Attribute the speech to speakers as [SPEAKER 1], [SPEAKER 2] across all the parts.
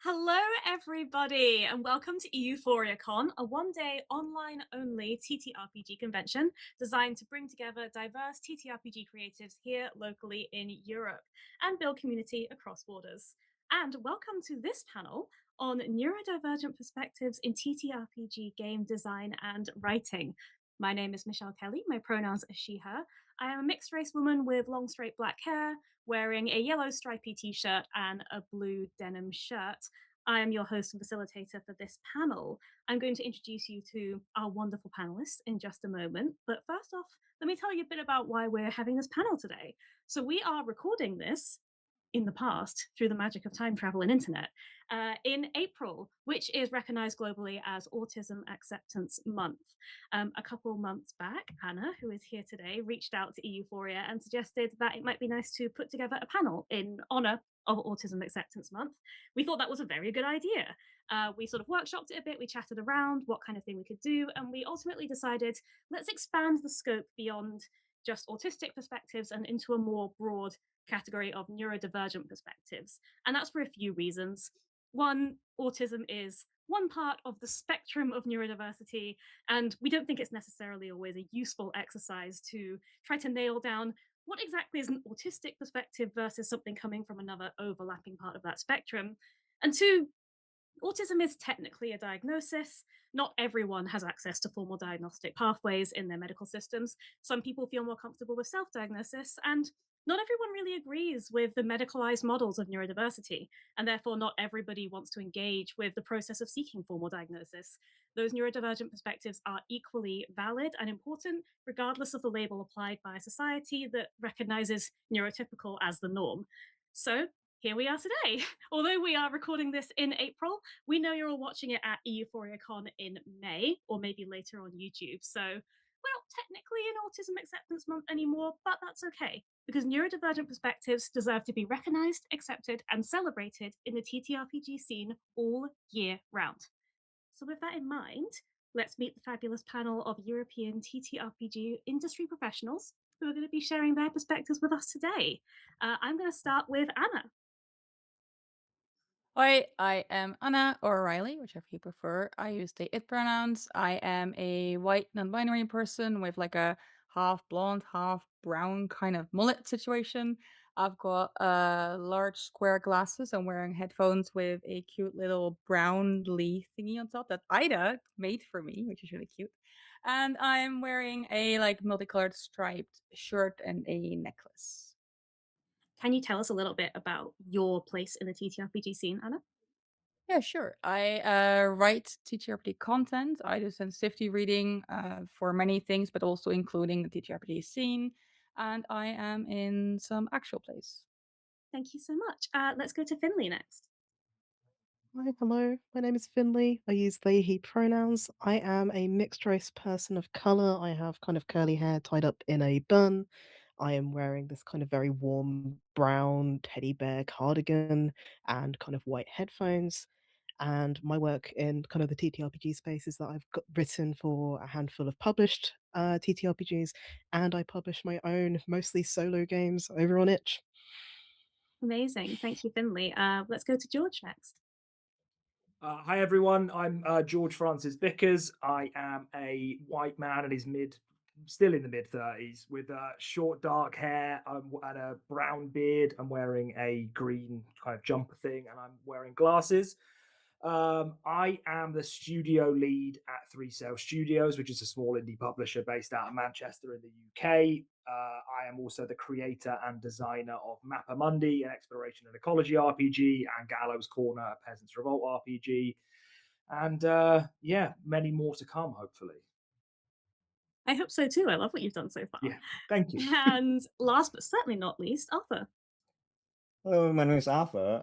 [SPEAKER 1] Hello, everybody, and welcome to EUphoriaCon, a one-day online-only TTRPG convention designed to bring together diverse TTRPG creatives here locally in Europe and build community across borders. And welcome to this panel on neurodivergent perspectives in TTRPG game design and writing. My name is Michelle Kelly. My pronouns are she, her. I am a mixed race woman with long, straight black hair, wearing a yellow stripy t shirt and a blue denim shirt. I am your host and facilitator for this panel. I'm going to introduce you to our wonderful panelists in just a moment. But first off, let me tell you a bit about why we're having this panel today. So, we are recording this in the past through the magic of time travel and internet in April, which is recognized globally as Autism Acceptance Month. A couple months back, Anna, who is here today, reached out to EUphoria and suggested that it might be nice to put together a panel in honor of Autism Acceptance Month. We thought that was a very good idea. We sort of workshopped it a bit, we chatted around what kind of thing we could do, and we ultimately decided let's expand the scope beyond just autistic perspectives and into a more broad category of neurodivergent perspectives. And that's for a few reasons. One, autism is one part of the spectrum of neurodiversity, and we don't think it's necessarily always a useful exercise to try to nail down what exactly is an autistic perspective versus something coming from another overlapping part of that spectrum. And two, autism is technically a diagnosis. Not everyone has access to formal diagnostic pathways in their medical systems. Some people feel more comfortable with self diagnosis, and not everyone really agrees with the medicalized models of neurodiversity, and therefore not everybody wants to engage with the process of seeking formal diagnosis. Those neurodivergent perspectives are equally valid and important, regardless of the label applied by a society that recognizes neurotypical as the norm. So, here we are today. Although we are recording this in April, we know you're all watching it at EUphoriaCon in May, or maybe later on YouTube. So we're not technically in Autism Acceptance Month anymore, but that's okay, because neurodivergent perspectives deserve to be recognized, accepted, and celebrated in the TTRPG scene all year round. So, with that in mind, let's meet the fabulous panel of European TTRPG industry professionals who are going to be sharing their perspectives with us today. I'm going to start with Anna.
[SPEAKER 2] Hi, I am Anna or Riley, whichever you prefer. I use they it pronouns. I am a white non-binary person with like a half blonde, half brown kind of mullet situation. I've got large square glasses. I'm wearing headphones with a cute little brown leaf thingy on top that Ida made for me, which is really cute. And I'm wearing a like multicolored striped shirt and a necklace.
[SPEAKER 1] Can you tell us a little bit about your place in the TTRPG scene, Anna?
[SPEAKER 2] Yeah, sure. I write TTRPG content. I do sensitivity reading for many things, but also including the TTRPG scene. And I am in some actual plays.
[SPEAKER 1] Thank you so much. Let's go to Finley next.
[SPEAKER 3] Hi, hello. My name is Finley. I use they, he pronouns. I am a mixed race person of color. I have kind of curly hair tied up in a bun. I am wearing this kind of very warm brown teddy bear cardigan and kind of white headphones. And my work in kind of the TTRPG space is that I've written for a handful of published TTRPGs, and I publish my own, mostly solo games over on itch.
[SPEAKER 1] Amazing. Thank you, Finley. Let's go to George next.
[SPEAKER 4] Hi everyone, I'm George Francis Vickers. I am a white man in his still in the mid 30s, with short dark hair and a brown beard. I'm wearing a green kind of jumper thing, and I'm wearing glasses. I am the studio lead at Three Sail Studios, which is a small indie publisher based out of Manchester in the UK. I am also the creator and designer of Mappa Mundi, an exploration and ecology RPG, and Gallows Corner, a Peasants Revolt RPG. And yeah, many more to come, hopefully.
[SPEAKER 1] I hope so too. I love what you've done so far.
[SPEAKER 4] Yeah, thank you.
[SPEAKER 1] And last but certainly not least, Arthur.
[SPEAKER 5] Hello, my name is Arthur.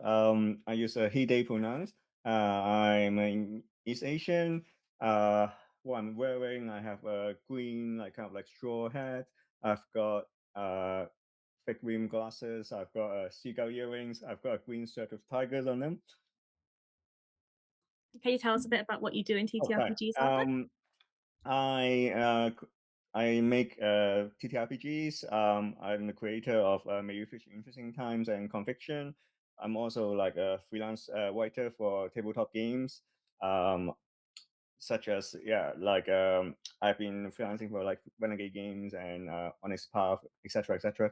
[SPEAKER 5] I use he, they pronouns. I'm an East Asian. What I'm wearing, I have a green, like kind of like straw hat. I've got thick rim glasses. I've got seagull earrings. I've got a green shirt with tigers on them.
[SPEAKER 1] Can you tell us a bit about what you do in
[SPEAKER 5] Okay.
[SPEAKER 1] TTRPGs, Arthur?
[SPEAKER 5] I I make TTRPGs. I'm the creator of May You Fish Interesting Times and Conviction. I'm also like a freelance writer for tabletop games, um, such as I've been freelancing for like Renegade Games and Honest Path, etc., etc.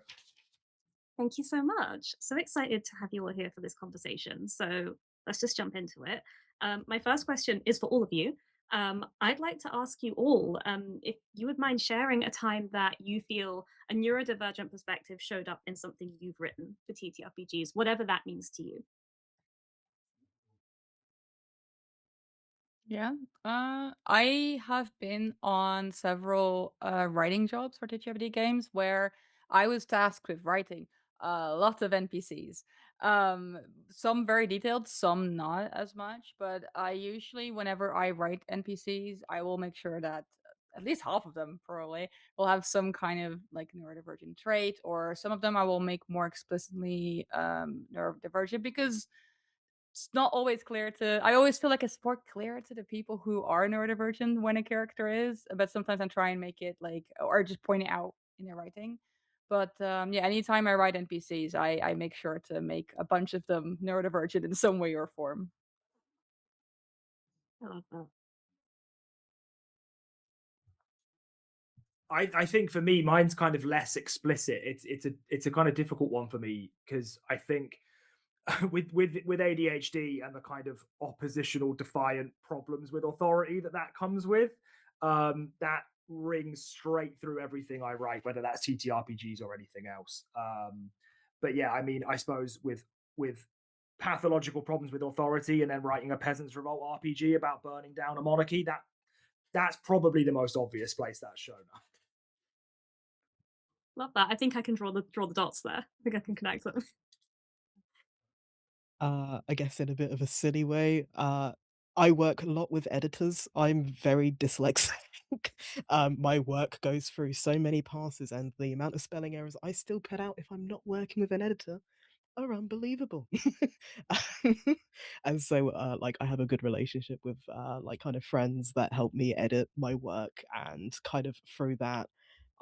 [SPEAKER 1] Thank you so much. So excited to have you all here for this conversation. So let's just jump into it. My first question is for all of you. I'd like to ask you all if you would mind sharing a time that you feel a neurodivergent perspective showed up in something you've written for TTRPGs, whatever that means to you.
[SPEAKER 2] Yeah. I have been on several writing jobs for TTRPG games where I was tasked with writing lots of NPCs. Um, some very detailed, some not as much. But I usually, whenever I write NPCs, I will make sure that at least half of them probably will have some kind of like neurodivergent trait, or some of them I will make more explicitly neurodivergent because it's not always clear to I always feel like it's more clear to the people who are neurodivergent when a character is, but sometimes I try and make it like or just point it out in the writing. But yeah, anytime I write NPCs, I make sure to make a bunch of them neurodivergent in some way or form.
[SPEAKER 1] I love that.
[SPEAKER 4] I think for me, mine's kind of less explicit. It's a kind of difficult one for me because I think with ADHD and the kind of oppositional, defiant problems with authority that comes with, that rings straight through everything I write, whether that's TTRPGs or anything else. But yeah, I mean, I suppose with pathological problems with authority and then writing a peasants revolt RPG about burning down a monarchy, that's probably the most obvious place that's shown up.
[SPEAKER 1] Love that. I think I can draw the dots there. I think I can connect them.
[SPEAKER 3] I guess in a bit of a silly way, I work a lot with editors. I'm very dyslexic. My work goes through so many passes, and the amount of spelling errors I still put out if I'm not working with an editor are unbelievable. And so, like, I have a good relationship with, like, kind of friends that help me edit my work, and kind of through that,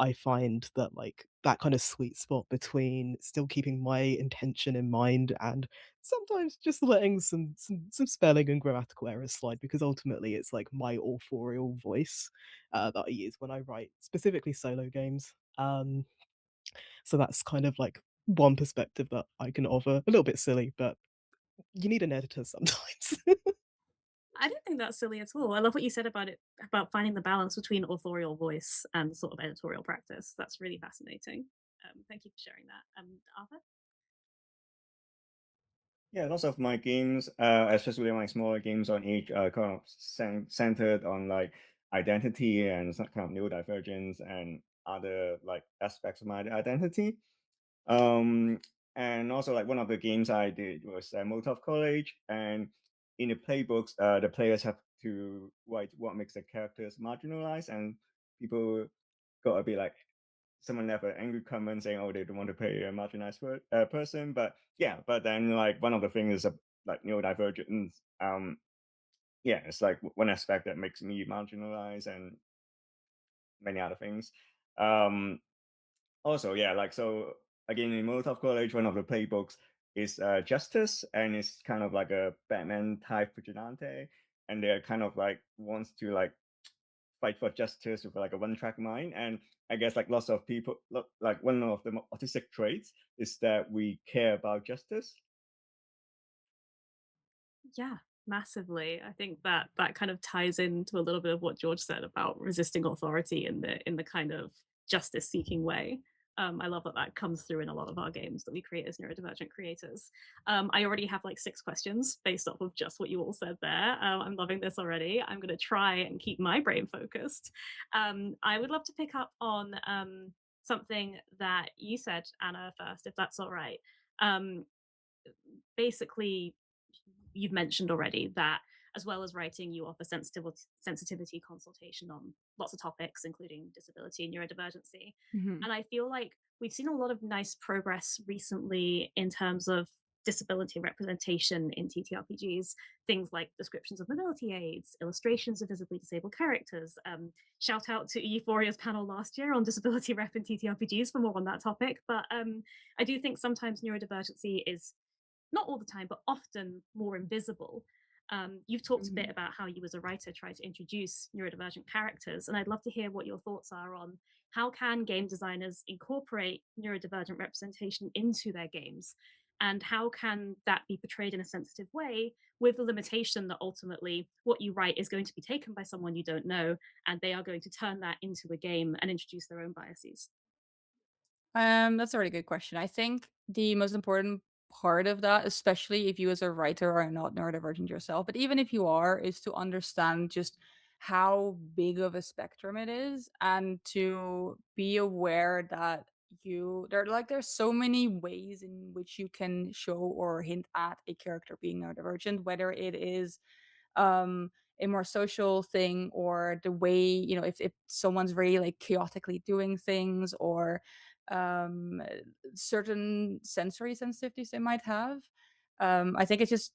[SPEAKER 3] I find that, like, that kind of sweet spot between still keeping my intention in mind and sometimes just letting some spelling and grammatical errors slide, because ultimately it's like my authorial voice, that I use when I write specifically solo games. So that's kind of like one perspective that I can offer. A little bit silly, but you need an editor sometimes.
[SPEAKER 1] I don't think that's silly at all. I love what you said about it, about finding the balance between authorial voice and sort of editorial practice. That's really fascinating. Thank you for sharing that. Arthur?
[SPEAKER 5] Yeah, lots of my games, especially my smaller games on each, kind of centered on like identity and some kind of neurodivergence and other like aspects of my identity. Um, and also like one of the games I did was Molotov College, and in the playbooks, the players have to write what makes the characters marginalized, and people got a bit like someone left an angry comment saying, "Oh, they don't want to play a marginalized person." But yeah, but then like one of the things is like neurodivergence. Yeah, it's like one aspect that makes me marginalized, and many other things. Um, Also, yeah, like so again in Molotov College, one of the playbooks is Justice, and it's kind of like a Batman type vigilante, and they're kind of like wants to like fight for justice with like a one-track mind. And I guess like lots of people like one of the autistic traits is that we care about justice.
[SPEAKER 1] Yeah, massively. I think that that kind of ties into a little bit of what George said about resisting authority in the kind of justice seeking way. I love that that comes through in a lot of our games that we create as neurodivergent creators. I already have like 6 questions based off of just what you all said there. I'm loving this already. I'm going to try and keep my brain focused. I would love to pick up on something that you said, Anna, first, if that's all right. Um, Basically, you've mentioned already that as well as writing, you offer sensitivity consultation on lots of topics, including disability and neurodivergency.
[SPEAKER 2] Mhm.
[SPEAKER 1] And I feel like we've seen a lot of nice progress recently in terms of disability representation in TTRPGs, things like descriptions of mobility aids, illustrations of visibly disabled characters. Shout out to Euphoria's panel last year on disability rep in TTRPGs for more on that topic. But I do think sometimes neurodivergency is not all the time, but often more invisible. You've talked a bit
[SPEAKER 2] Mhm.
[SPEAKER 1] about how you as a writer try to introduce neurodivergent characters, and I'd love to hear what your thoughts are on how can game designers incorporate neurodivergent representation into their games, and how can that be portrayed in a sensitive way with the limitation that ultimately what you write is going to be taken by someone you don't know, and they are going to turn that into a game and introduce their own biases.
[SPEAKER 2] That's a really good question. I think the most important part of that, especially if you as a writer are not neurodivergent yourself, but even if you are, is to understand just how big of a spectrum it is and to be aware that there's so many ways in which you can show or hint at a character being neurodivergent, whether it is um a more social thing, or the way, if someone's really like chaotically doing things, or um certain sensory sensitivities they might have. I think it's just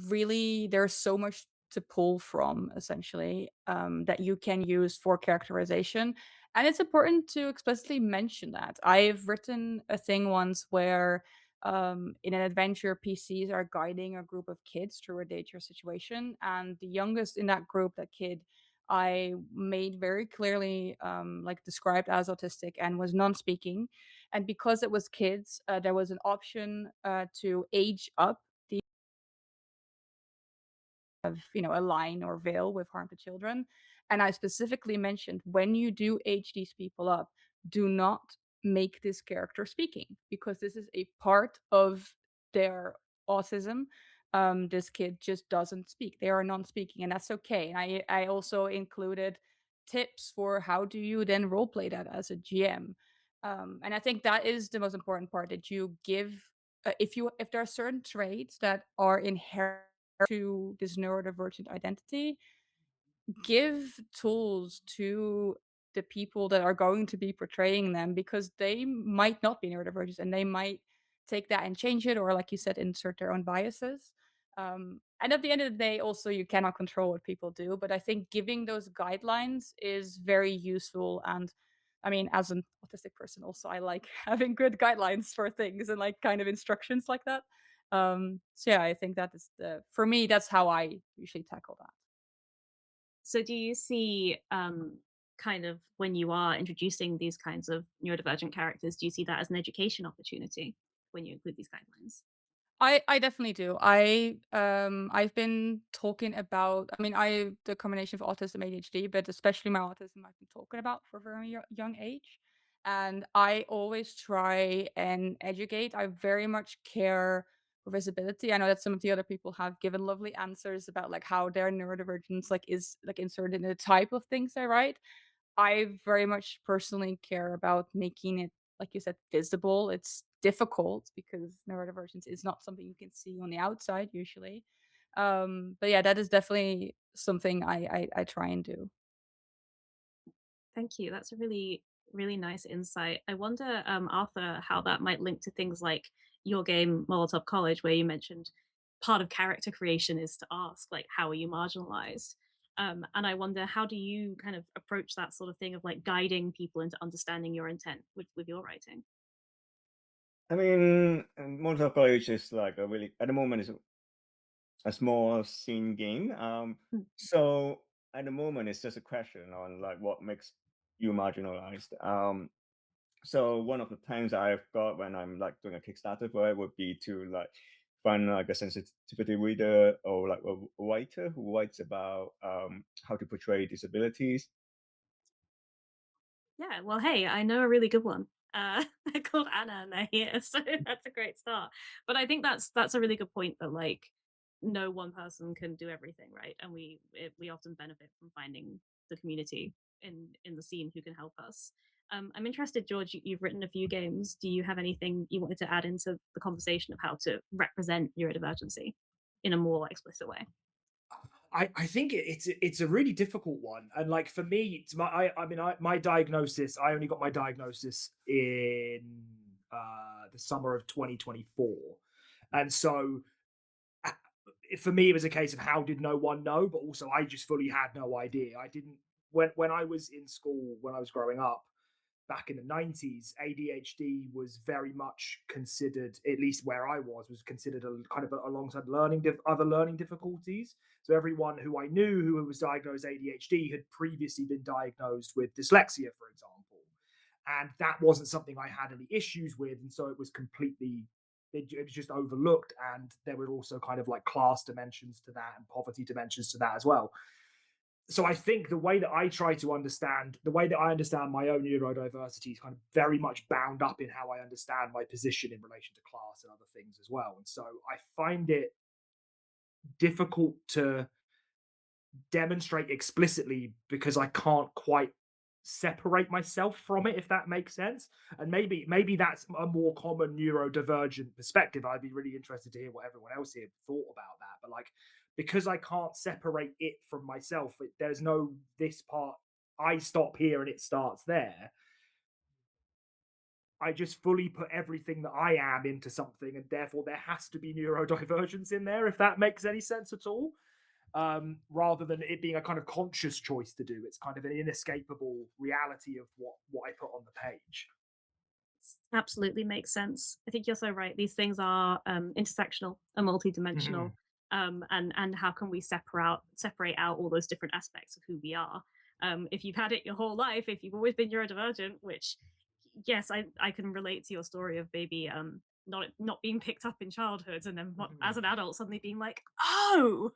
[SPEAKER 2] really, there's so much to pull from, essentially, that you can use for characterization. And it's important to explicitly mention that. I've written a thing once where in an adventure, PCs are guiding a group of kids through a dangerous situation, and the youngest in that group, that kid, I made very clearly like described as autistic and was non-speaking. And because it was kids, there was an option to age up of, a line or veil with harm to children. And I specifically mentioned, when you do age these people up, do not make this character speaking, because this is a part of their autism. This kid just doesn't speak. They are non-speaking, and that's okay. And I also included tips for how do you then role play that as a GM. And I think that is the most important part, that you give, if there are certain traits that are inherent to this neurodivergent identity, give tools to the people that are going to be portraying them, because they might not be neurodivergent and they might take that and change it, or like you said, insert their own biases. And at the end of the day, also, you cannot control what people do, but I think giving those guidelines is very useful. And I mean, as an autistic person, also, I like having good guidelines for things and like kind of instructions like that. So yeah, I think that is for me, that's how I usually tackle that.
[SPEAKER 1] So, do you see, kind of when you are introducing these kinds of neurodivergent characters, do you see that as an education opportunity when you include these guidelines?
[SPEAKER 2] I definitely do. I've been talking about, I mean, I the combination of autism, ADHD, but especially my autism, I've been talking about for a very young age. And I always try and educate. I very much care for visibility. I know that some of the other people have given lovely answers about like how their neurodivergence like is like inserted in the type of things they write. I very much personally care about making it, like you said, visible. It's difficult because neurodivergence is not something you can see on the outside usually. But yeah, that is definitely something I try and do.
[SPEAKER 1] Thank you. That's a really, really nice insight. I wonder, Arthur, how that might link to things like your game Molotov College, where you mentioned part of character creation is to ask, like, how are you marginalized? And I wonder, how do you kind of approach that sort of thing of like guiding people into understanding your intent with your writing?
[SPEAKER 5] I mean, multiplayer is like a really at the moment is a small scene game.
[SPEAKER 1] Mm.
[SPEAKER 5] So at the moment, it's just a question on like what makes you marginalized. So one of the plans I've got when I'm like doing a Kickstarter for it would be to like find like a sensitivity reader or like a writer who writes about how to portray disabilities.
[SPEAKER 1] Yeah, well, hey, I know a really good one. They're called Anna, and they're here, so that's a great start. But I think that's a really good point that like no one person can do everything, right? And we often benefit from finding the community in the scene who can help us. I'm interested, George. You've written a few games. Do you have anything you wanted to add into the conversation of how to represent neurodivergency in a more explicit way?
[SPEAKER 4] I think it's a really difficult one, and like for me, it's I mean my diagnosis. I only got my diagnosis in the summer of 2024, and so uh, for me it was a case of how did no one know, but also I just fully had no idea. I didn't when I was in school when I was growing up. back in the 90s, ADHD was very much considered, at least where I was considered a kind of alongside other learning difficulties. So everyone who I knew who was diagnosed ADHD had previously been diagnosed with dyslexia, for example. And that wasn't something I had any issues with. And so it was it was just overlooked. And there were also kind of like class dimensions to that and poverty dimensions to that as well. So I think the way that I try to understand, the way that I understand my own neurodiversity is kind of very much bound up in how I understand my position in relation to class and other things as well. And so I find it difficult to demonstrate explicitly because I can't quite separate myself from it, if that makes sense. And maybe that's a more common neurodivergent perspective. I'd be really interested to hear what everyone else here thought about that. But like, because I can't separate it from myself, there's no this part, I stop here and it starts there. I just fully put everything that I am into something, and therefore there has to be neurodivergence in there, if that makes any sense at all. Rather than it being a kind of conscious choice to do, it's kind of an inescapable reality of what I put on the page.
[SPEAKER 1] Absolutely makes sense. I think you're so right. These things are intersectional and multidimensional.
[SPEAKER 4] Mhm.
[SPEAKER 1] And how can we separate out all those different aspects of who we are? If you've had it your whole life, if you've always been neurodivergent, which yes, I can relate to your story of maybe not being picked up in childhood, and then as
[SPEAKER 4] Mhm.
[SPEAKER 1] an adult suddenly being like, oh,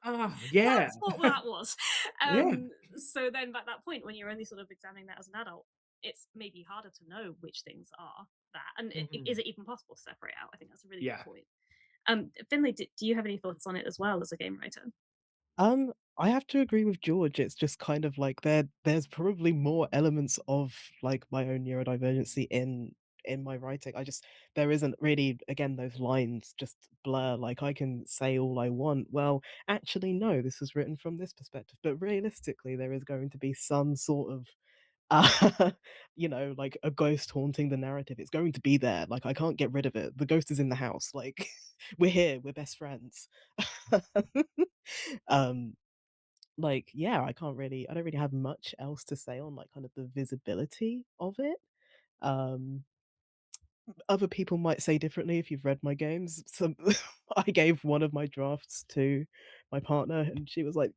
[SPEAKER 4] Yeah,
[SPEAKER 1] that's what that was.
[SPEAKER 4] yeah.
[SPEAKER 1] So then at that point, when you're only sort of examining that as an adult, it's maybe harder to know which things are that, and is
[SPEAKER 4] Mhm.
[SPEAKER 1] it even possible to separate out? I think that's a really good
[SPEAKER 4] Yeah.
[SPEAKER 1] point. Finley, do you have any thoughts on it as well as a game writer?
[SPEAKER 3] I have to agree with George. It's just kind of like there's probably more elements of like my own neurodivergency in my writing. There isn't really, again, those lines just blur. Like I can say all I want. Well, actually, no, this was written from this perspective. But realistically, there is going to be some sort of like a ghost haunting the narrative. It's going to be there. Like I can't get rid of it. The ghost is in the house. Like we're here. We're best friends. um like, yeah, I don't really have much else to say on, like, kind of the visibility of it. Um, Other people might say differently if you've read my games. Some I gave one of my drafts to my partner, and she was like,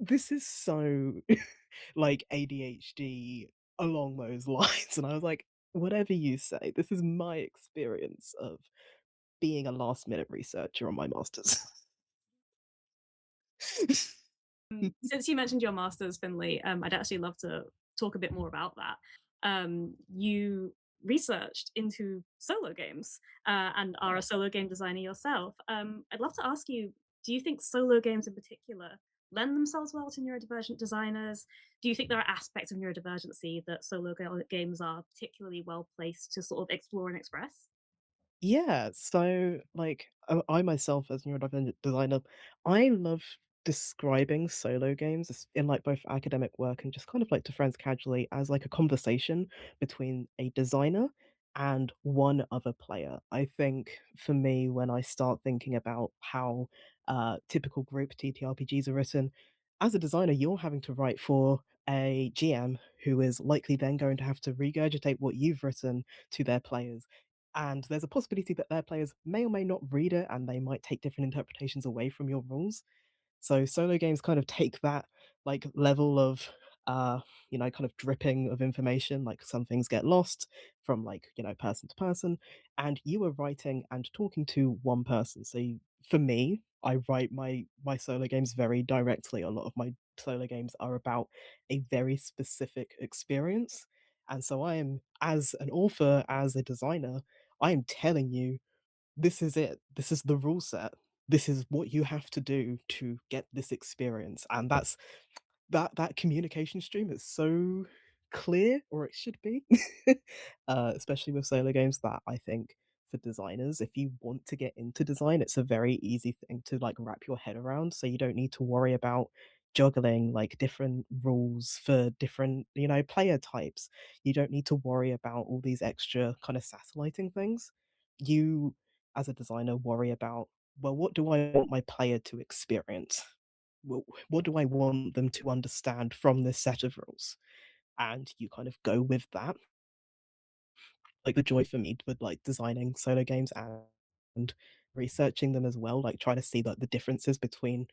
[SPEAKER 3] "This is so, like, ADHD along those lines," and I was like, "Whatever you say, this is my experience of being a last-minute researcher on my master's."
[SPEAKER 1] Since you mentioned your masters, Finley, I'd actually love to talk a bit more about that. You researched into solo games and are a solo game designer yourself. I'd love to ask you, do you think solo games in particular lend themselves well to neurodivergent designers? Do you think there are aspects of neurodivergency that games are particularly well placed to sort of explore and express?
[SPEAKER 3] Yeah, so like I myself as a neurodivergent designer, I love describing solo games in like both academic work and just kind of like to friends casually as like a conversation between a designer and one other player. I think for me, when I start thinking about how typical group TTRPGs are written, as a designer, you're having to write for a GM who is likely then going to have to regurgitate what you've written to their players, and there's a possibility that their players may or may not read it and they might take different interpretations away from your rules. So solo games kind of take that like level of uh kind of dripping of information, like some things get lost from like person to person, and you are writing and talking to one person. For me, I write my solo games very directly. A lot of my solo games are about a very specific experience, and so I am, as an author, as a designer, I am telling you, this is it. This is the rule set. This is what you have to do to get this experience. And that communication stream is so clear, or it should be, especially with solo games, that I think for designers, if you want to get into design, it's a very easy thing to like wrap your head around. So you don't need to worry about juggling like different rules for different, player types. You don't need to worry about all these extra kind of satelliting things. You, as a designer, worry about, well, what do I want my player to experience? What do I want them to understand from this set of rules? And you kind of go with that. like the joy for me with like designing solo games and researching them as well, like trying to see like the differences between,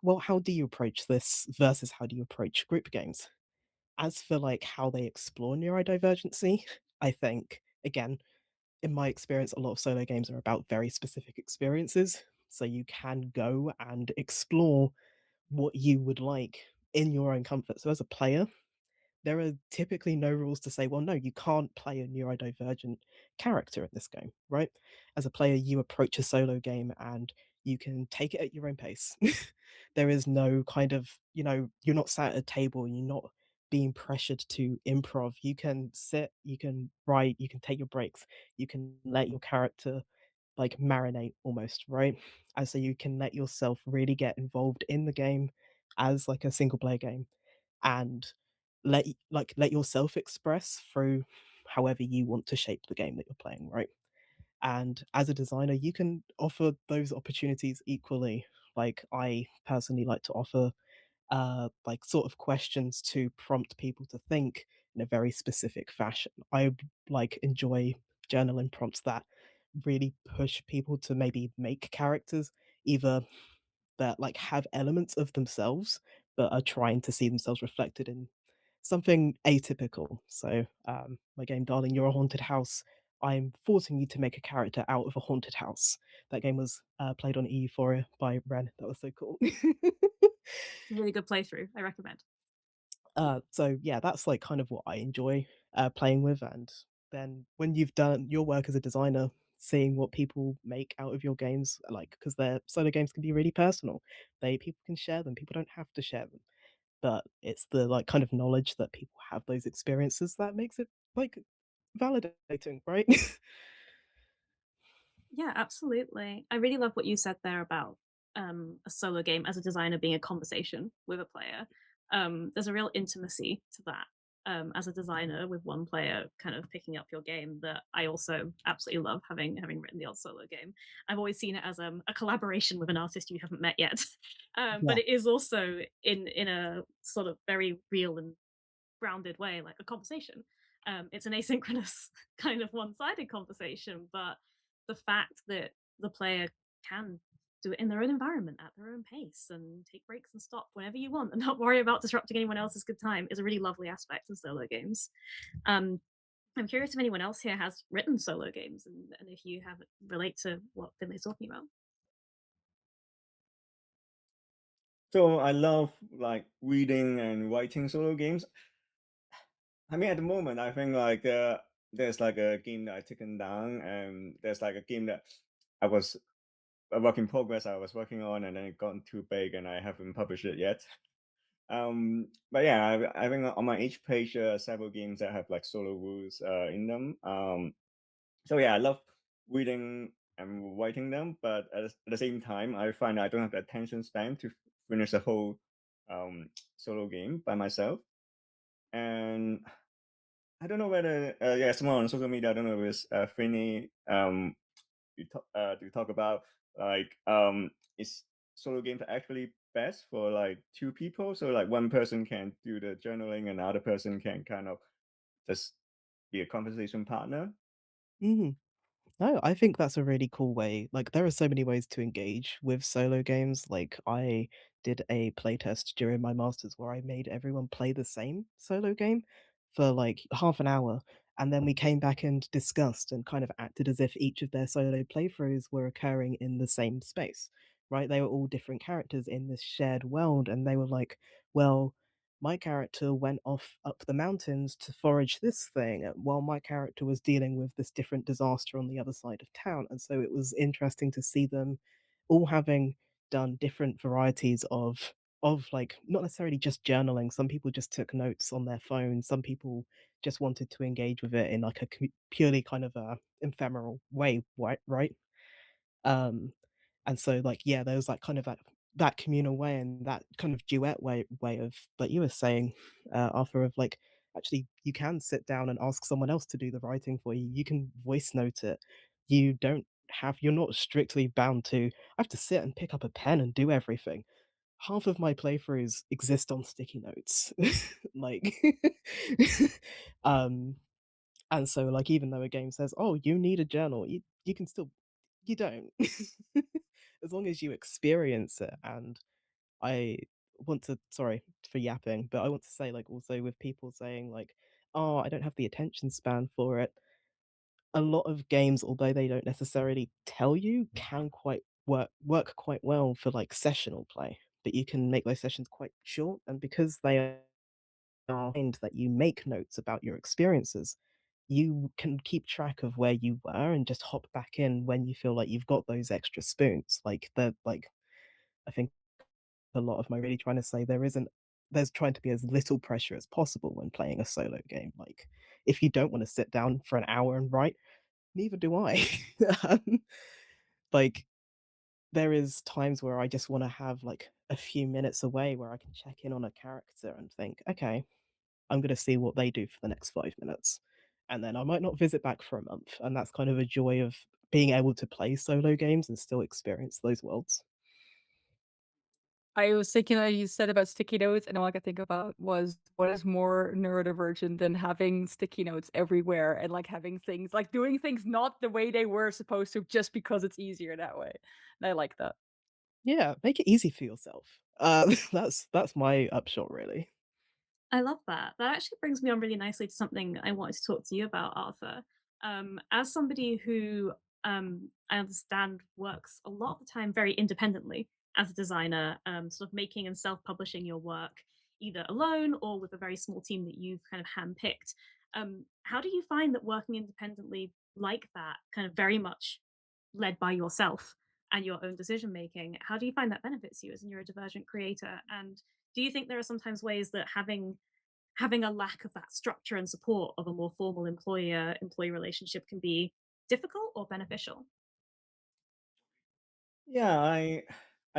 [SPEAKER 3] well, how do you approach this versus how do you approach group games? As for like how they explore neurodivergency, I think again, in my experience, a lot of solo games are about very specific experiences. So you can go and explore what you would like in your own comfort. So as a player, there are typically no rules to say, well, no, you can't play a neurodivergent character in this game, right? As a player, you approach a solo game and you can take it at your own pace. There is no kind of, you're not sat at a table, you're not being pressured to improv. You can sit, you can write, you can take your breaks, you can let your character like marinate almost, right? And so you can let yourself really get involved in the game as like a single player game and let yourself express through however you want to shape the game that you're playing, right? And as a designer, you can offer those opportunities equally. Like I personally like to offer like sort of questions to prompt people to think in a very specific fashion. I like enjoy journaling prompts that really push people to maybe make characters either that like have elements of themselves but are trying to see themselves reflected in something atypical. So, my game, Darling, You're a Haunted House. I'm forcing you to make a character out of a haunted house. That game was played on EUphoria by Ren. That was so cool.
[SPEAKER 1] It's a really good playthrough. I recommend.
[SPEAKER 3] So yeah, that's like kind of what I enjoy playing with. And then when you've done your work as a designer, seeing what people make out of your games, like because their solo games can be really personal. People can share them. People don't have to share them, but it's the like kind of knowledge that people have those experiences that makes it like validating, right?
[SPEAKER 1] Yeah, absolutely. I really love what you said there about a solo game as a designer being a conversation with a player. There's a real intimacy to that as a designer with one player kind of picking up your game that I also absolutely love having written the old solo game. I've always seen it as a collaboration with an artist you haven't met yet,
[SPEAKER 3] Yeah.
[SPEAKER 1] but it is also in a sort of very real and grounded way, like a conversation. It's an asynchronous kind of one-sided conversation, but the fact that the player can do it in their own environment at their own pace and take breaks and stop whenever you want and not worry about disrupting anyone else's good time is a really lovely aspect of solo games. Um, I'm curious if anyone else here has written solo games and if you have relate to what Finlay's talking about.
[SPEAKER 5] So I love like reading and writing solo games. I mean, at the moment, I think like there's like a game that I taken down, and there's like a game that I was a work in progress I was working on, and then it got too big, and I haven't published it yet. But yeah, I think on my each page several games that have like solo rules in them. So yeah, I love reading and writing them, but at the same time, I find I don't have the attention span to finish the whole um, solo game by myself. And I don't know whether yeah, someone on social media, I don't know if it's Finny to talk about like is solo games actually best for like two people, so like one person can do the journaling and the other person can kind of just be a conversation partner.
[SPEAKER 3] Mhm. No, I think that's a really cool way. Like, there are so many ways to engage with solo games. Like, I did a playtest during my masters where I made everyone play the same solo game for like half an hour. And then we came back and discussed and kind of acted as if each of their solo playthroughs were occurring in the same space, right? They were all different characters in this shared world. And they were like, well, my character went off up the mountains to forage this thing while my character was dealing with this different disaster on the other side of town. And so it was interesting to see them all having done different varieties of like not necessarily just journaling. Some people just took notes on their phone. Some people just wanted to engage with it in like a purely kind of a ephemeral way, right? Um, and so like yeah, there was like kind of that communal way and that kind of duet way of like you were saying, Arthur, of like actually you can sit down and ask someone else to do the writing for you. You can voice note it. You're not strictly bound to I have to sit and pick up a pen and do everything. Half of my playthroughs exist on sticky notes. Like um And so, like, even though a game says, "Oh, you need a journal," you can still you don't. As long as you experience it. And I want to, sorry for yapping, but I want to say, like, also with people saying like, "Oh, I don't have the attention span for it." A lot of games, although they don't necessarily tell you, can quite work quite well for like sessional play. But you can make those sessions quite short, and because they are and that you make notes about your experiences, you can keep track of where you were and just hop back in when you feel like you've got those extra spoons. I think a lot of my really trying to say there's trying to be as little pressure as possible when playing a solo game. Like, if you don't want to sit down for an hour and write, neither do I. Um, like, there is times where I just want to have like a few minutes away where I can check in on a character and think, okay, I'm going to see what they do for the next 5 minutes. And then I might not visit back for a month. And that's kind of a joy of being able to play solo games and still experience those worlds.
[SPEAKER 2] I was thinking that you said about sticky notes, and all I could think about was what is more neurodivergent than having sticky notes everywhere and like having things like doing things not the way they were supposed to just because it's easier that way. And I like that.
[SPEAKER 3] Yeah, make it easy for yourself. That's my upshot, really.
[SPEAKER 1] I love that. That actually brings me on really nicely to something I wanted to talk to you about, Arthur. As somebody who I understand works a lot of the time very independently as a designer, sort of making and self publishing your work either alone or with a very small team that you've kind of handpicked. How do you find that working independently like that, kind of very much led by yourself and your own decision making, how do you find that benefits you as a neurodivergent creator? And do you think there are sometimes ways that having a lack of that structure and support of a more formal employer employee relationship can be difficult or beneficial?
[SPEAKER 5] Yeah, I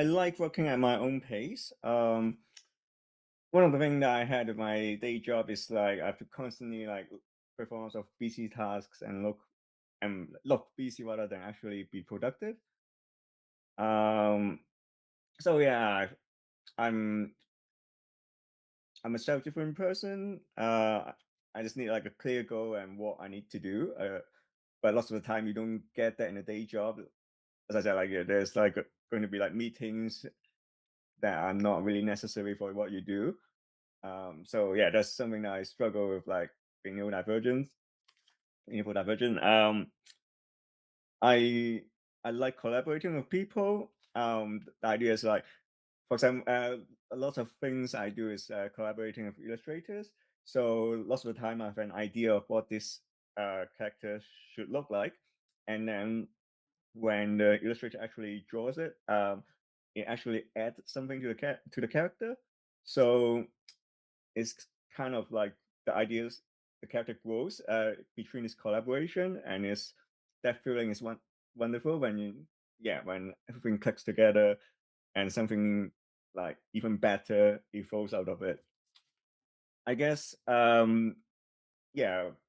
[SPEAKER 5] like working at my own pace. One of the things that I had with my day job is like I have to constantly like perform lots of busy tasks and look busy rather than actually be productive. Um, so yeah, I'm I'm a self-different person. I just need like a clear goal and what I need to do. But lots of the time you don't get that in a day job. As I said, like there's like going to be like meetings that are not really necessary for what you do. So yeah, that's something that I struggle with, like being neurodivergent, neurodivergent. I I like collaborating with people. The idea is like, for example, a lot of things I do is collaborating with illustrators. So lots of the time I have an idea of what this character should look like, and then when the illustrator actually draws it, it actually adds something to to the character. So it's kind of like the ideas the character grows between this collaboration, and is that feeling is wonderful when when everything clicks together and something like even better evolves out of it. I guess being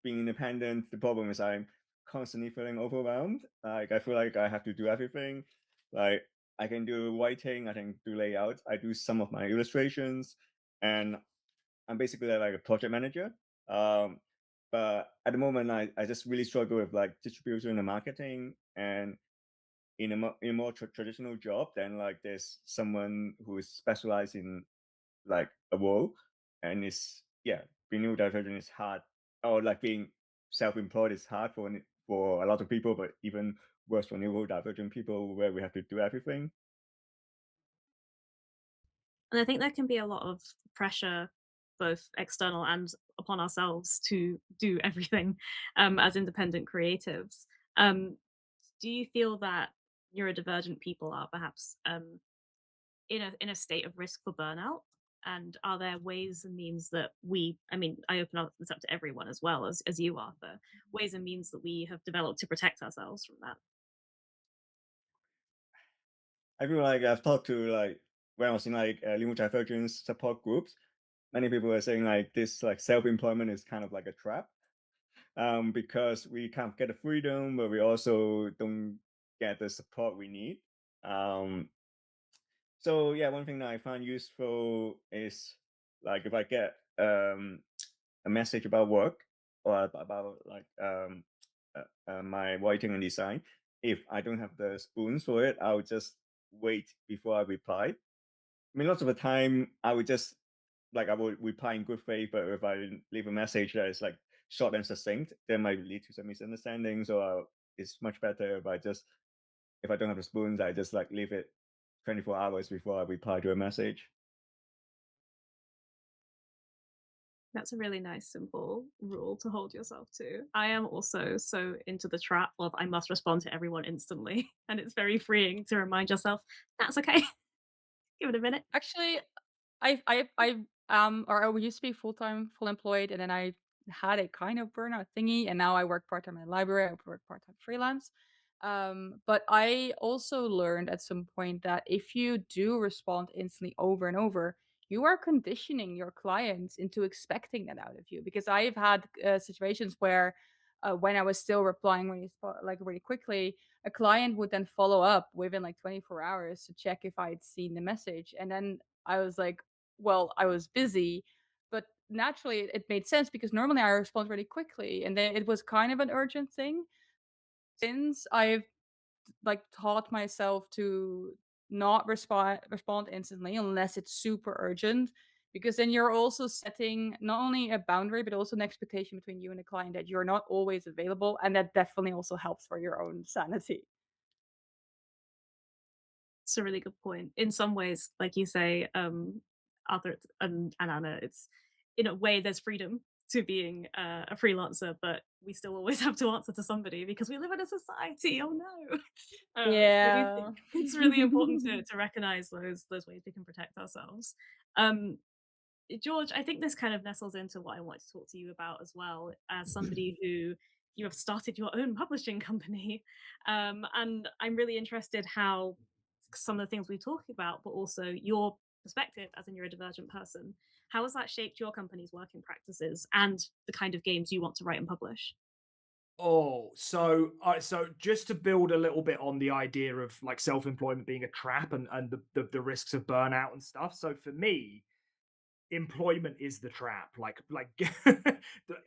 [SPEAKER 5] independent, the problem is I'm constantly feeling overwhelmed. Like I feel like I have to do everything. Like I can do writing, I can do layouts, I do some of my illustrations, and I'm basically like a project manager. Um, but at the moment, I just really struggle with like distribution and marketing. And in a more traditional job, then like there's someone who is specialized in like a role, and it's being neurodivergent is hard, or like being self-employed is hard for a lot of people, but even worse for neurodivergent people where we have to do everything.
[SPEAKER 1] And I think there can be a lot of pressure, both external and upon ourselves, to do everything as independent creatives. Um, do you feel that neurodivergent people are perhaps in a state of risk for burnout? And are there ways and means that I mean, I open up this up to everyone as well as you, Arthur, ways and means that we have developed to protect ourselves from that?
[SPEAKER 5] I feel like I've talked to like when I was in like neurodivergence support groups, many people are saying like this like self-employment is kind of like a trap, because we can't get the freedom, but we also don't get the support we need. Um, so yeah, one thing that I find useful is like if I get a message about work, or about like my writing and design. If I don't have the spoons for it, I'll just wait before I reply. I mean, lots of the time I would just I will reply in good faith, but if I leave a message that is like short and succinct, that might lead to some misunderstandings. Or it's much better if I don't have the spoons, I just like leave it 24 hours before I reply to a message.
[SPEAKER 1] That's a really nice, simple rule to hold yourself to. I am also so into the trap of I must respond to everyone instantly. And it's very freeing to remind yourself that's okay. Give it a minute.
[SPEAKER 2] Actually, or I used to be full-time, full employed, and then I had a kind of burnout thingy, and now I work part-time in a library, I work part-time freelance. But I also learned at some point that if you do respond instantly over and over, you are conditioning your clients into expecting that out of you. Because I've had situations where when I was still replying really quickly, a client would then follow up within like 24 hours to check if I'd seen the message. And then I was like, well, I was busy, but naturally it made sense because normally I respond really quickly. And then it was kind of an urgent thing. Since I've like taught myself to not respond instantly unless it's super urgent, because then you're also setting not only a boundary but also an expectation between you and the client that you're not always available, and that definitely also helps for your own sanity.
[SPEAKER 1] It's a really good point. In some ways, like you say, Arthur and Anna, it's in a way there's freedom to being a freelancer, but we still always have to answer to somebody because we live in a society. Oh no! So I do think
[SPEAKER 2] Yeah.
[SPEAKER 1] it's really important to recognize those ways we can protect ourselves. Um, George, I think this kind of nestles into what I wanted to talk to you about as well, as somebody who you have started your own publishing company. And I'm really interested how some of the things we talk about, but also your perspective as a neurodivergent person, how has that shaped your company's working practices and the kind of games you want to write and publish?
[SPEAKER 4] Oh, so just to build a little bit on the idea of like self-employment being a trap and the risks of burnout and stuff. So for me, employment is the trap. Like the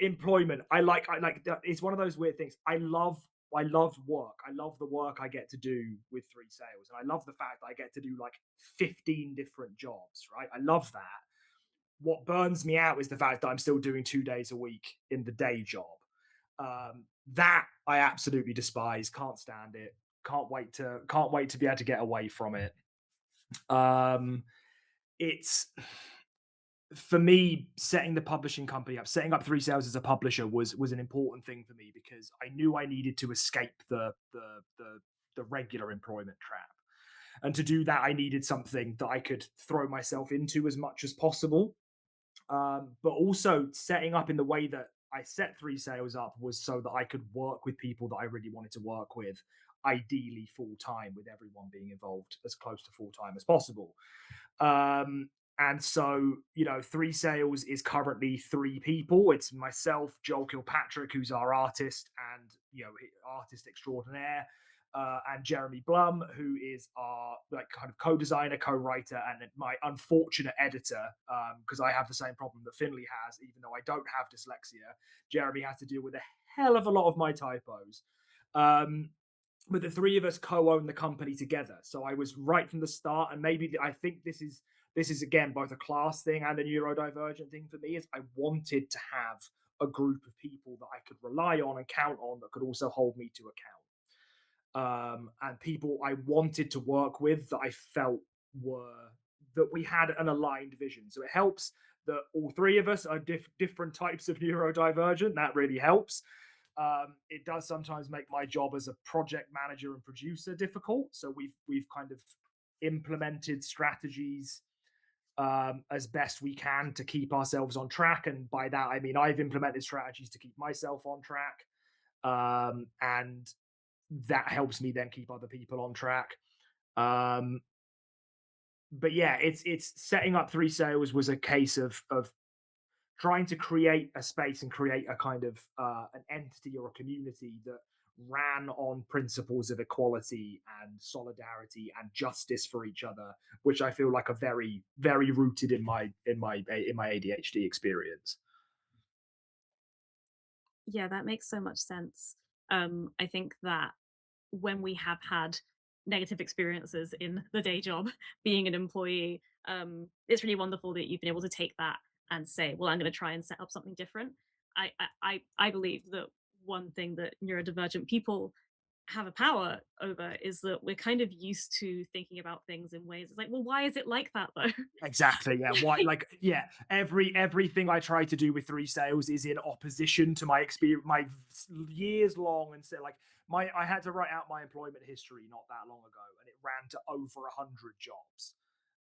[SPEAKER 4] employment. I like that. It's one of those weird things. I love work. I love the work I get to do with Three Sales, and I love the fact that I get to do like 15 different jobs. Right, I love that. What burns me out is the fact that I'm still doing 2 days a week in the day job. That I absolutely despise. Can't stand it. Can't wait to be able to get away from it. Um, it's for me, setting the publishing company up, setting up Three Sales as a publisher was an important thing for me because I knew I needed to escape the regular employment trap. And to do that, I needed something that I could throw myself into as much as possible. But also setting up in the way that I set Three Sales up was so that I could work with people that I really wanted to work with, ideally full time, with everyone being involved as close to full time as possible. And so, Three Sales is currently 3 people. It's myself, Joel Kilpatrick, who's our artist and artist extraordinaire, and Jeremy Blum, who is our like kind of co-designer, co-writer, and my unfortunate editor. Because I have the same problem that Finley has, even though I don't have dyslexia. Jeremy has to deal with a hell of a lot of my typos. Um, but the three of us co-own the company together. So I was right from the start, and maybe I think this is again both a class thing and a neurodivergent thing for me. Is I wanted to have a group of people that I could rely on and count on that could also hold me to account, and people I wanted to work with that I felt were that we had an aligned vision. So it helps that all three of us are different types of neurodivergent. That really helps. It does sometimes make my job as a project manager and producer difficult. So we've kind of implemented strategies as best we can to keep ourselves on track, and by that I mean I've implemented strategies to keep myself on track, and that helps me then keep other people on track. Um, but yeah, it's setting up Three Sales was a case of trying to create a space and create a kind of an entity or a community that ran on principles of equality and solidarity and justice for each other, which I feel like are very, very rooted in my ADHD experience.
[SPEAKER 1] Yeah, that makes so much sense. I think that when we have had negative experiences in the day job, being an employee, it's really wonderful that you've been able to take that and say, "Well, I'm going to try and set up something different." I believe that one thing that neurodivergent people have a power over is that we're kind of used to thinking about things in ways. It's like, well, why is it like that though?
[SPEAKER 4] Exactly. Yeah. Why? Like, yeah. Everything I try to do with three sales is in opposition to my experience, my years long, and say like I had to write out my employment history not that long ago, and it ran to over 100 jobs,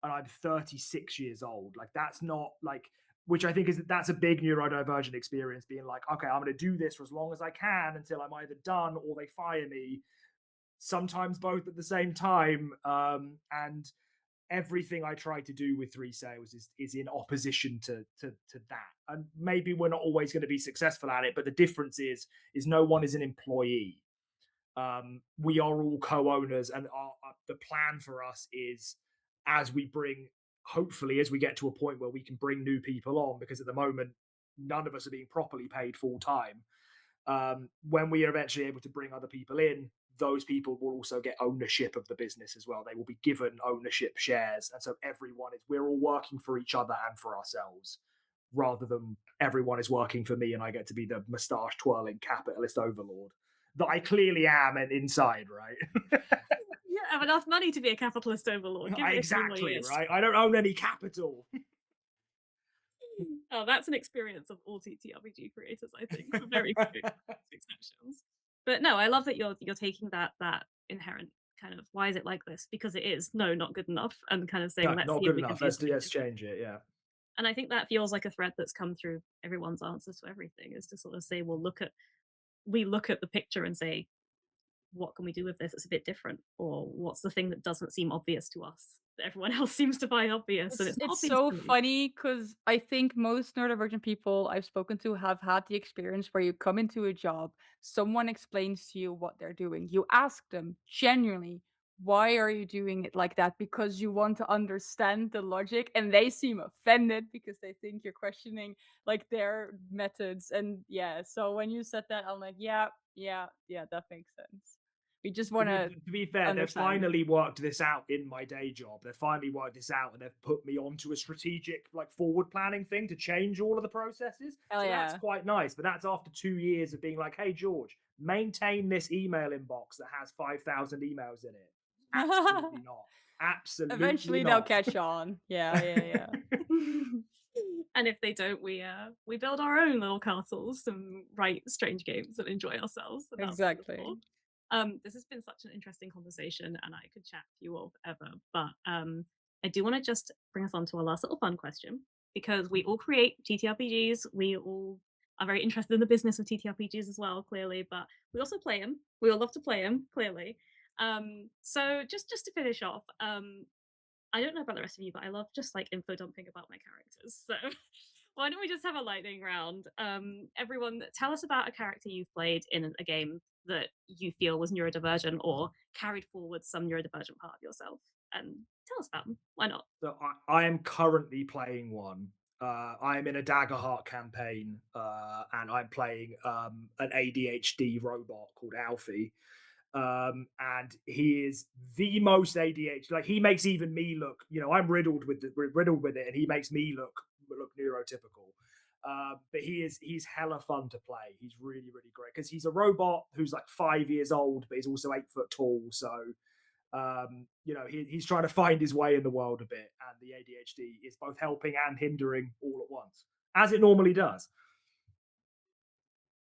[SPEAKER 4] and I'm 36 years old. Like, that's not like. Which I think that's a big neurodivergent experience, being like, okay, I'm going to do this for as long as I can until I'm either done or they fire me. Sometimes both at the same time, and everything I try to do with three sales is in opposition to that. And maybe we're not always going to be successful at it, but the difference is no one is an employee. We are all co-owners, and the plan for us is, as we bring, hopefully, as we get to a point where we can bring new people on, because at the moment none of us are being properly paid full time. When we are eventually able to bring other people in, those people will also get ownership of the business as well. They will be given ownership shares. And so we're all working for each other and for ourselves, rather than everyone is working for me and I get to be the moustache twirling capitalist overlord that I clearly am and inside, right?
[SPEAKER 1] You don't have enough money to be a capitalist overlord. Give it a few more
[SPEAKER 4] Exactly,
[SPEAKER 1] years.
[SPEAKER 4] right? I don't own any capital.
[SPEAKER 1] Oh, that's an experience of all TTRPG creators, I think, for very few exceptions. But no, I love that you're taking that inherent kind of, why is it like this? Because it is no, not good enough, and kind of saying,
[SPEAKER 4] No,
[SPEAKER 1] let's
[SPEAKER 4] not
[SPEAKER 1] see if
[SPEAKER 4] good
[SPEAKER 1] we can
[SPEAKER 4] enough.
[SPEAKER 1] do
[SPEAKER 4] Let's
[SPEAKER 1] something different.
[SPEAKER 4] change it. Yeah.
[SPEAKER 1] And I think that feels like a thread that's come through everyone's answers to everything, is to sort of say, well, we look at the picture and say, what can we do with this that's a bit different? Or what's the thing that doesn't seem obvious to us that everyone else seems to find obvious, and it's not
[SPEAKER 2] It's
[SPEAKER 1] obvious
[SPEAKER 2] so
[SPEAKER 1] to me?
[SPEAKER 2] funny because I think most neurodivergent people I've spoken to have had the experience where you come into a job, someone explains to you what they're doing. You ask them genuinely, why are you doing it like that? Because you want to understand the logic, and they seem offended because they think you're questioning like their methods. And yeah, so when you said that, I'm like, yeah, that makes sense. We just want to
[SPEAKER 4] To be fair, they've
[SPEAKER 2] understand.
[SPEAKER 4] finally worked this out in my day job. They've finally worked this out, and they've put me onto a strategic, like, forward planning thing to change all of the processes.
[SPEAKER 2] Hell
[SPEAKER 4] So that's
[SPEAKER 2] yeah.
[SPEAKER 4] quite nice. But that's after 2 years of being like, hey, George, maintain this email inbox that has 5,000 emails in it. Absolutely not. Absolutely
[SPEAKER 2] Eventually they'll
[SPEAKER 4] not.
[SPEAKER 2] catch on. Yeah.
[SPEAKER 1] And if they don't, we build our own little castles and write strange games and enjoy ourselves. And that's
[SPEAKER 2] Exactly.
[SPEAKER 1] wonderful. This has been such an interesting conversation, and I could chat to you all forever. But I do want to just bring us on to our last little fun question, because we all create TTRPGs. We all are very interested in the business of TTRPGs as well, clearly. But we also play them. We all love to play them, clearly. So just to finish off, I don't know about the rest of you, but I love just like info dumping about my characters. So why don't we just have a lightning round? Everyone, tell us about a character you've played in a game that you feel was neurodivergent or carried forward some neurodivergent part of yourself, and tell us about them. Why not?
[SPEAKER 4] So I am currently playing one. I am in a Daggerheart campaign, and I'm playing an ADHD robot called Alfie. And he is the most ADHD. Like, he makes even me look. I'm riddled with it, and he makes me look neurotypical. But he's hella fun to play. He's really, really great because he's a robot who's like 5 years old, but he's also 8 foot tall. So he's trying to find his way in the world a bit, and the ADHD is both helping and hindering all at once, as it normally does.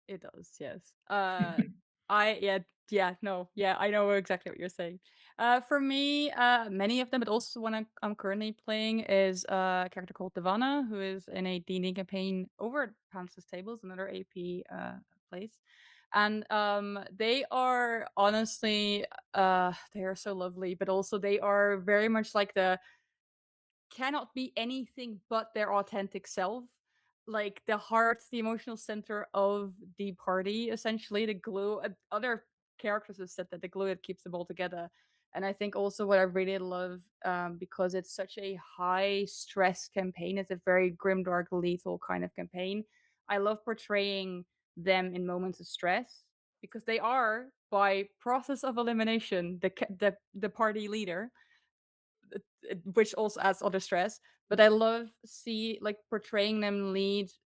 [SPEAKER 2] It does, yes. I know exactly what you're saying. For me, many of them, but also one I'm currently playing is a character called Devana, who is in a D&D campaign over at Panellists Tables, another AP place. And they are honestly, they are so lovely, but also they are very much like the cannot be anything but their authentic self. Like the heart, the emotional center of the party, essentially the glue. Other characters have said that the glue that keeps them all together. And I think also what I really love, because it's such a high stress campaign, it's a very grimdark, lethal kind of campaign. I love portraying them in moments of stress, because they are, by process of elimination, the party leader, which also adds other stress. But I love portraying them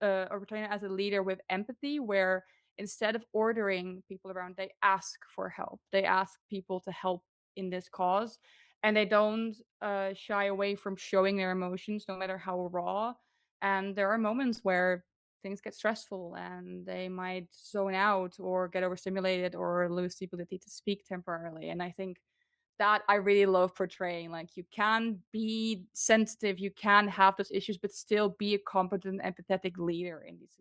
[SPEAKER 2] or portraying them as a leader with empathy, where instead of ordering people around, they ask for help. They ask people to help in this cause, and they don't shy away from showing their emotions, no matter how raw. And there are moments where things get stressful and they might zone out or get overstimulated or lose the ability to speak temporarily. And I think that I really love portraying. Like, you can be sensitive, you can have those issues, but still be a competent, empathetic leader in these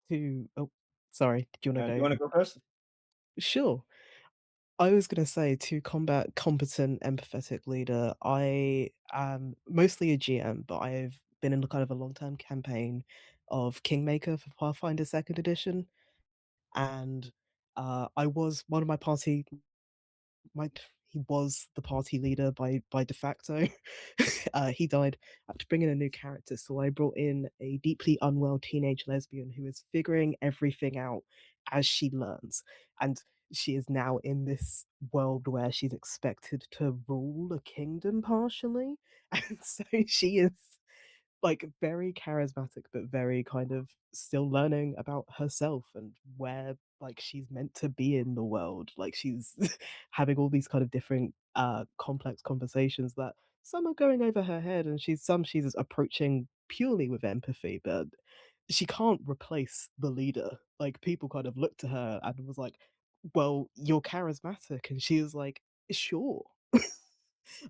[SPEAKER 2] situations.
[SPEAKER 3] Oh, sorry. Did you want
[SPEAKER 5] Do
[SPEAKER 3] to
[SPEAKER 5] you
[SPEAKER 3] go?
[SPEAKER 5] want to go first?
[SPEAKER 3] Sure. I was going to say, to combat competent, empathetic leader, I am mostly a GM, but I've been in kind of a long-term campaign of Kingmaker for Pathfinder Second Edition, and I was one of my party. My He was the party leader by de facto. He died. I had to bring in a new character, so I brought in a deeply unwell teenage lesbian who is figuring everything out as she learns, and she is now in this world where she's expected to rule a kingdom partially, and so she is like very charismatic, but very kind of still learning about herself and where like she's meant to be in the world. Like, she's having all these kind of different complex conversations that some are going over her head, and she's approaching purely with empathy, but she can't replace the leader. Like, people kind of looked to her and was like, well, you're charismatic, and she was like, sure.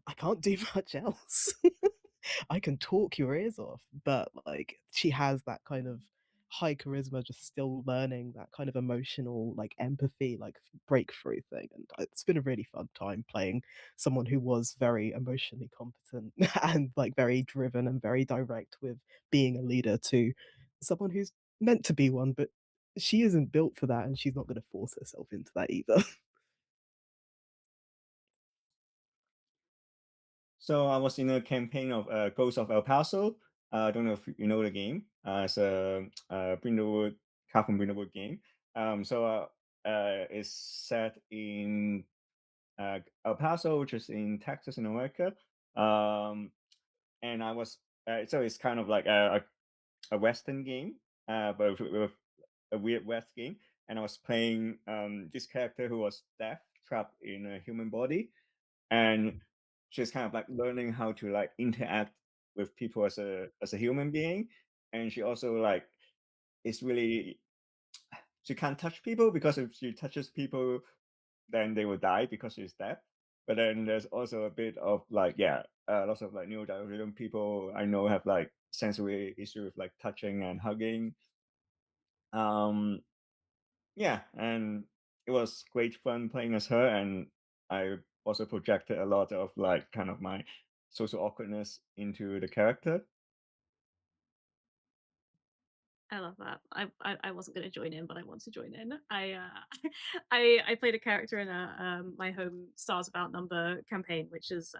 [SPEAKER 3] I can't do much else. I can talk your ears off, but like, she has that kind of high charisma, just still learning that kind of emotional, like, empathy, like, breakthrough thing. And it's been a really fun time playing someone who was very emotionally competent and like very driven and very direct with being a leader, to someone who's meant to be one, but she isn't built for that, and she's not going to force herself into that either.
[SPEAKER 5] So I was in a campaign of Ghost of El Paso. I don't know if you know the game. It's a, Brindlewood, Carbon Brindlewood game. It's set in El Paso, which is in Texas, in America. And I was so it's kind of like a Western game, but with a weird West game. And I was playing this character who was deaf, trapped in a human body, and she's kind of like learning how to like interact with people as a human being. And she also like is really, she can't touch people, because if she touches people, then they will die because she's deaf. But then there's also a bit of like, yeah, lots of like neurodivergent people I know have like sensory issue with like touching and hugging. Um, yeah, and it was great fun playing as her, and I also projected a lot of like kind of my social awkwardness into the character.
[SPEAKER 1] I love that. I wasn't going to join in, but I want to join in. I played a character in a my home Stars of Outnumber campaign, which is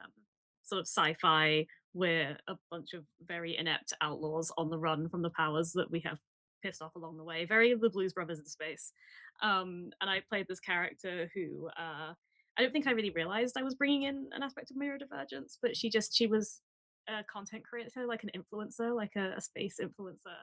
[SPEAKER 1] sort of sci-fi. We're a bunch of very inept outlaws on the run from the powers that we have pissed off along the way. Very the Blues Brothers in space. And I played this character who I don't think I really realized I was bringing in an aspect of neurodivergence, but she was a content creator, like an influencer, like a space influencer,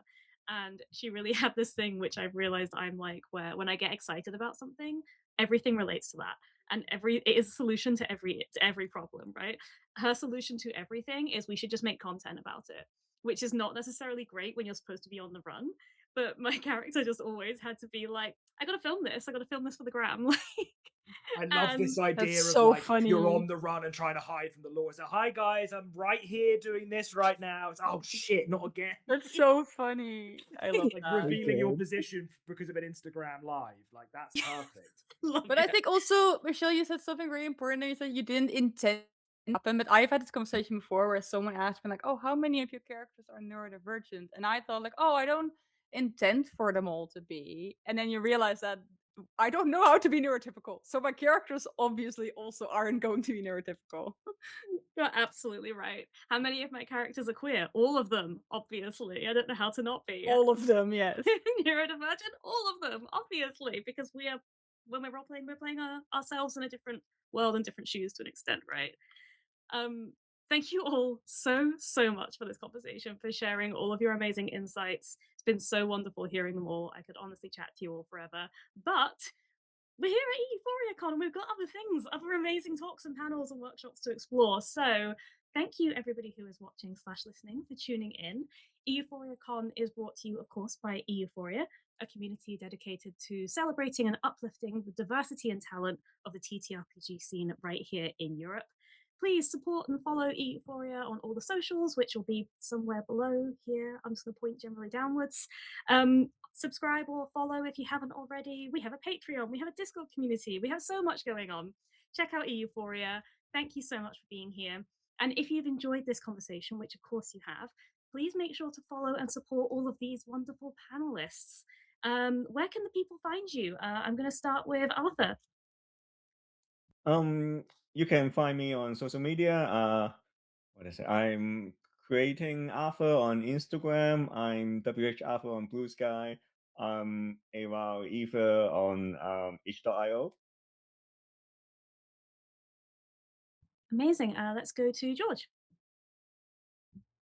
[SPEAKER 1] and she really had this thing which I've realized I'm like, where when I get excited about something, everything relates to that, and it is a solution to every problem, right? Her solution to everything is we should just make content about it, which is not necessarily great when you're supposed to be on the run. But my character just always had to be like, I gotta film this, I gotta film this for the gram. Like,
[SPEAKER 4] I love
[SPEAKER 1] and
[SPEAKER 4] this idea
[SPEAKER 2] That's
[SPEAKER 4] of
[SPEAKER 2] so
[SPEAKER 4] like you're
[SPEAKER 2] funny.
[SPEAKER 4] on the run and trying to hide from the law. So, hi guys, I'm right here doing this right now. It's, oh shit, not again.
[SPEAKER 2] That's so funny. I love
[SPEAKER 4] Like
[SPEAKER 2] that.
[SPEAKER 4] revealing your
[SPEAKER 5] Okay.
[SPEAKER 4] position because of an Instagram live. Like, that's perfect.
[SPEAKER 1] love
[SPEAKER 2] But I
[SPEAKER 1] it.
[SPEAKER 2] think also, Michelle, you said something very important. You said you didn't intend it to happen, but I've had this conversation before where someone asked me like, "Oh, how many of your characters are neurodivergent?" And I thought like, "Oh, I don't intend for them all to be." And then you realize that I don't know how to be neurotypical, so my characters obviously also aren't going to be neurotypical.
[SPEAKER 1] You're absolutely right. How many of my characters are queer? All of them, obviously. I don't know how to not be.
[SPEAKER 2] All of them, yes.
[SPEAKER 1] Neurodivergent? All of them, obviously, because when we're role playing, we're playing ourselves in a different world and different shoes to an extent, right? Um, Thank you all so much for this conversation, for sharing all of your amazing insights. It's been so wonderful hearing them all. I could honestly chat to you all forever. But we're here at EUphoriaCon and we've got other things, other amazing talks and panels and workshops to explore. So thank you everybody who is watching / listening for tuning in. EUphoriaCon is brought to you, of course, by EUphoria, a community dedicated to celebrating and uplifting the diversity and talent of the TTRPG scene right here in Europe. Please support and follow EUphoria on all the socials, which will be somewhere below here. I'm just going to point generally downwards. Subscribe or follow if you haven't already. We have a Patreon, we have a Discord community, we have so much going on. Check out EUphoria. Thank you so much for being here. And if you've enjoyed this conversation, which of course you have, please make sure to follow and support all of these wonderful panelists. Where can the people find you? I'm going to start with Arthur.
[SPEAKER 5] You can find me on social media. What is it? I'm creating Arthur on Instagram. I'm Arthur on Blue Sky. I'm Ether on itch.io.
[SPEAKER 1] Amazing. Let's go to George.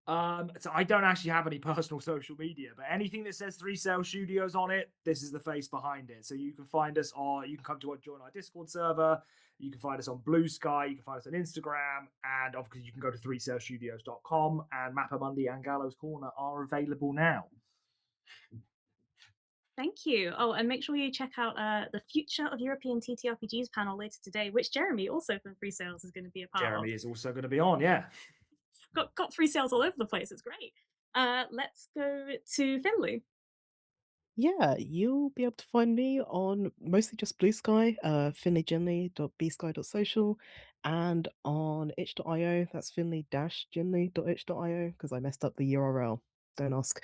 [SPEAKER 4] So I don't actually have any personal social media, but anything that says 3 Cell Studios on it, this is the face behind it. So you can find us on, you can come to join our Discord server, you can find us on Blue Sky, you can find us on Instagram, and obviously you can go to 3cellstudios.com, and Mappa Mundi and Gallows Corner are available now.
[SPEAKER 1] Thank you. Oh, and make sure you check out the Future of European TTRPGs panel later today, which Jeremy, also from Free Sales, is going to be a part of.
[SPEAKER 4] Jeremy is also going to be on, yeah.
[SPEAKER 1] Got Free Sales all over the place. It's great. Let's go to Finley.
[SPEAKER 3] Yeah, you'll be able to find me on mostly just Blue Sky, finleyginley.bsky.social, and on itch.io, that's finley-ginley.itch.io, because I messed up the URL. Don't ask.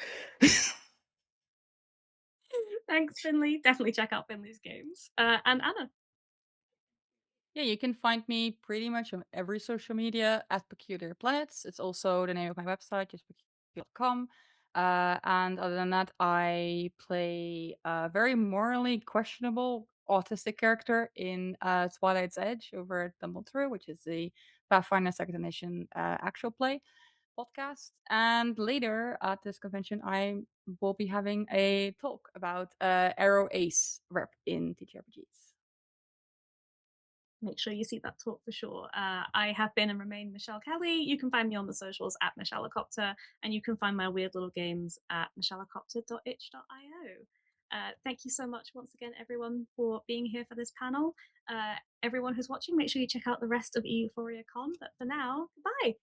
[SPEAKER 1] Thanks, Finley. Definitely check out Finley's games. And Anna.
[SPEAKER 2] Yeah, you can find me pretty much on every social media at Peculiar Planets. It's also the name of my website, just peculiar.com. And other than that, I play a very morally questionable autistic character in Twilight's Edge over at Tumble Through, which is the Pathfinder Second Edition actual play podcast. And later at this convention, I will be having a talk about Arrow Ace rep in TTRPGs.
[SPEAKER 1] Make sure you see that talk for sure. I have been and remain Michelle Kelly. You can find me on the socials at MichelleCopter, and you can find my weird little games at michellecopter.itch.io. Thank you so much once again, everyone, for being here for this panel. Everyone who's watching, make sure you check out the rest of EUphoriaCon. But for now, goodbye.